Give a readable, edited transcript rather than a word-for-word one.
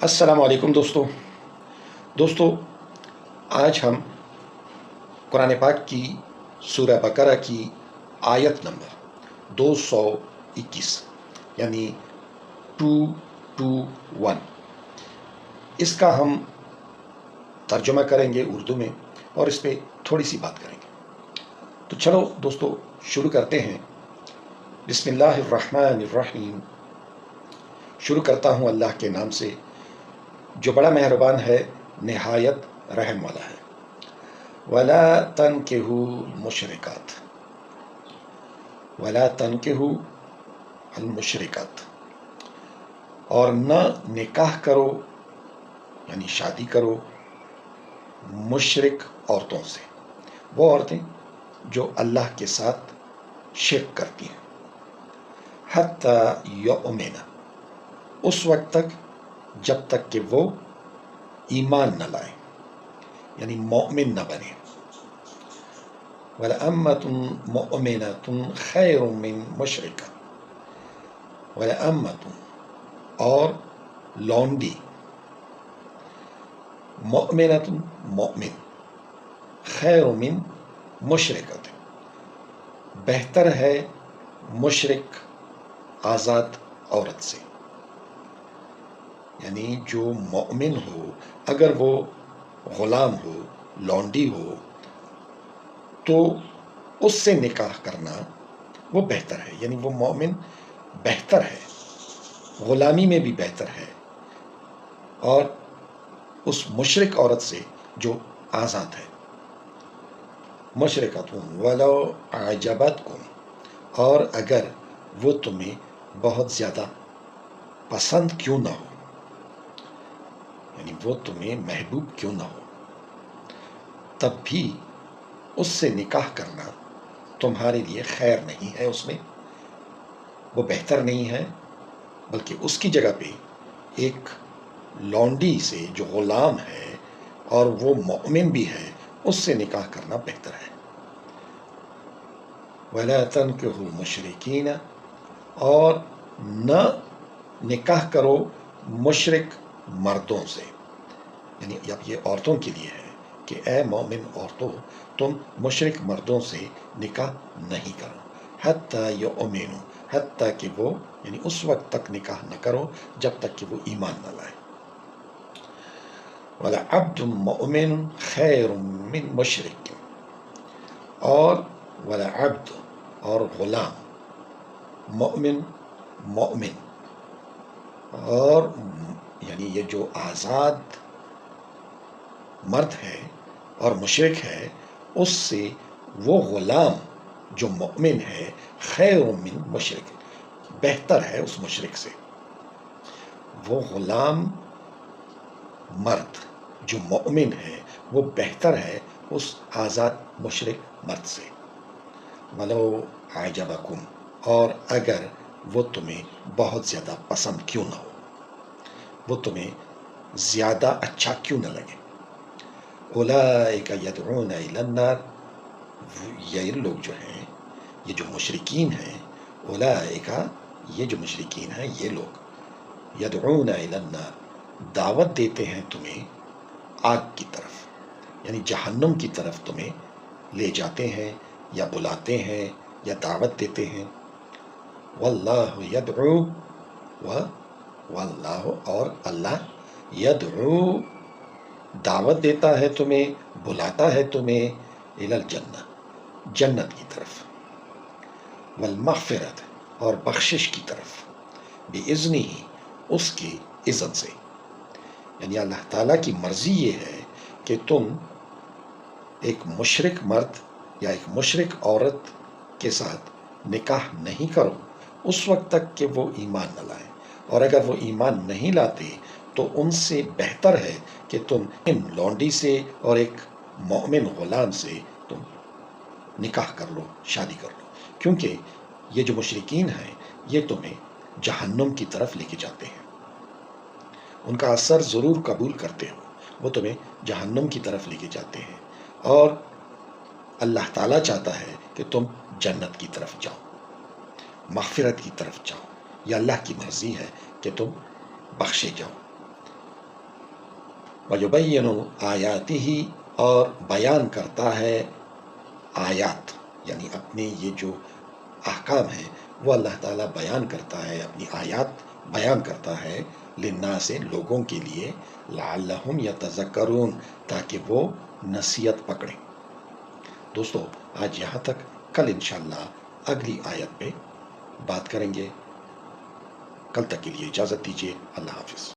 السلام علیکم دوستو آج ہم قرآن پاک کی سورہ بقرہ کی آیت نمبر 221 یعنی 221 اس کا ہم ترجمہ کریں گے اردو میں اور اس پہ تھوڑی سی بات کریں گے۔ تو چلو دوستو شروع کرتے ہیں۔ بسم اللہ الرحمن الرحیم۔ شروع کرتا ہوں اللہ کے نام سے جو بڑا مہربان ہے، نہایت رحم والا ہے۔ وَلَا تَنْكِحُوا الْمُشْرِكَاتِ، وَلَا تَنْكِحُوا الْمُشْرِكَاتِ، اور نہ نکاح کرو یعنی شادی کرو مشرک عورتوں سے، وہ عورتیں جو اللہ کے ساتھ شرک کرتی ہیں۔ حَتَّى يُؤْمِنَ، اس وقت تک جب تک کہ وہ ایمان نہ لائیں یعنی مومن نہ بنے۔ وَلَأَمَّةٌ مُؤْمِنَةٌ خَيْرٌ مِّن مُشْرِكَةٍ، وَلَأَمَّةٌ اور لونڈی، مؤمنۃ مؤمن، خیر من مشرکۃ بہتر ہے مشرک آزاد عورت سے، یعنی جو مومن ہو اگر وہ غلام ہو لونڈی ہو تو اس سے نکاح کرنا وہ بہتر ہے، یعنی وہ مومن بہتر ہے، غلامی میں بھی بہتر ہے، اور اس مشرک عورت سے جو آزاد ہے۔ مشرکۃ ولو اعجبتکم، اور اگر وہ تمہیں بہت زیادہ پسند کیوں نہ ہو، یعنی وہ تمہیں محبوب کیوں نہ ہو، تب بھی اس سے نکاح کرنا تمہارے لیے خیر نہیں ہے، اس میں وہ بہتر نہیں ہے، بلکہ اس کی جگہ پہ ایک لونڈی سے جو غلام ہے اور وہ مومن بھی ہے اس سے نکاح کرنا بہتر ہے۔ وَلَا تَنْكِحُوا الْمُشْرِكِينَ، اور نہ نکاح کرو مشرک مردوں سے، یعنی اب یہ عورتوں کے لیے ہے کہ اے مومن عورتوں تم مشرک مردوں سے نکاح نہیں کرو۔ حتیٰ یؤمنوا، حتیٰ کہ وہ یعنی اس وقت تک نکاح نہ کرو جب تک کہ وہ ایمان نہ لائے۔ وَلَعَبْدٌ مُؤْمِنٌ خَيْرٌ مِّن مُشْرِكٍ، اور وَلَعَبْدٌ اور غلام، مؤمن مومن، اور یعنی یہ جو آزاد مرد ہے اور مشرک ہے اس سے وہ غلام جو مومن ہے خیر من مشرک بہتر ہے اس مشرک سے۔ وہ غلام مرد جو مومن ہے وہ بہتر ہے اس آزاد مشرک مرد سے۔ ولو اعجبکم، اور اگر وہ تمہیں بہت زیادہ پسند کیوں نہ ہو، وہ تمہیں زیادہ اچھا کیوں نہ لگے۔ اولئک یدعون الی النار، یہ لوگ جو ہیں یہ جو مشرکین ہیں، اولئک یہ جو مشرکین ہیں یہ لوگ یدعون الی النار دعوت دیتے ہیں تمہیں آگ کی طرف، یعنی جہنم کی طرف تمہیں لے جاتے ہیں یا بلاتے ہیں یا دعوت دیتے ہیں۔ واللہ یدعو، واللہ اور اللہ یدعو دعوت دیتا ہے تمہیں، بلاتا ہے تمہیں، الی الجنہ جنت کی طرف، والمغفرت اور بخشش کی طرف، باذنہ اس کی اذن سے، یعنی اللہ تعالیٰ کی مرضی یہ ہے کہ تم ایک مشرک مرد یا ایک مشرک عورت کے ساتھ نکاح نہیں کرو اس وقت تک کہ وہ ایمان نہ لائیں، اور اگر وہ ایمان نہیں لاتے تو ان سے بہتر ہے کہ تم ان لونڈی سے اور ایک مومن غلام سے تم نکاح کر لو، شادی کر لو، کیونکہ یہ جو مشرکین ہیں یہ تمہیں جہنم کی طرف لے کے جاتے ہیں، ان کا اثر ضرور قبول کرتے ہو، وہ تمہیں جہنم کی طرف لے کے جاتے ہیں، اور اللہ تعالیٰ چاہتا ہے کہ تم جنت کی طرف جاؤ، مغفرت کی طرف جاؤ، یہ اللہ کی مرضی ہے کہ تم بخشے جاؤ۔ وَيُبَيِّنُ آیَاتِهِ اور بیان کرتا ہے آیات، یعنی اپنے یہ جو احکام ہیں وہ اللہ تعالیٰ بیان کرتا ہے، اپنی آیات بیان کرتا ہے للناس لوگوں کے لیے، لعلہم یتذکرون تاکہ وہ نصیحت پکڑیں۔ دوستو آج یہاں تک، کل انشاءاللہ اگلی آیت پہ بات کریں گے۔ کل تک کے لیے اجازت دیجیے، اللہ حافظ۔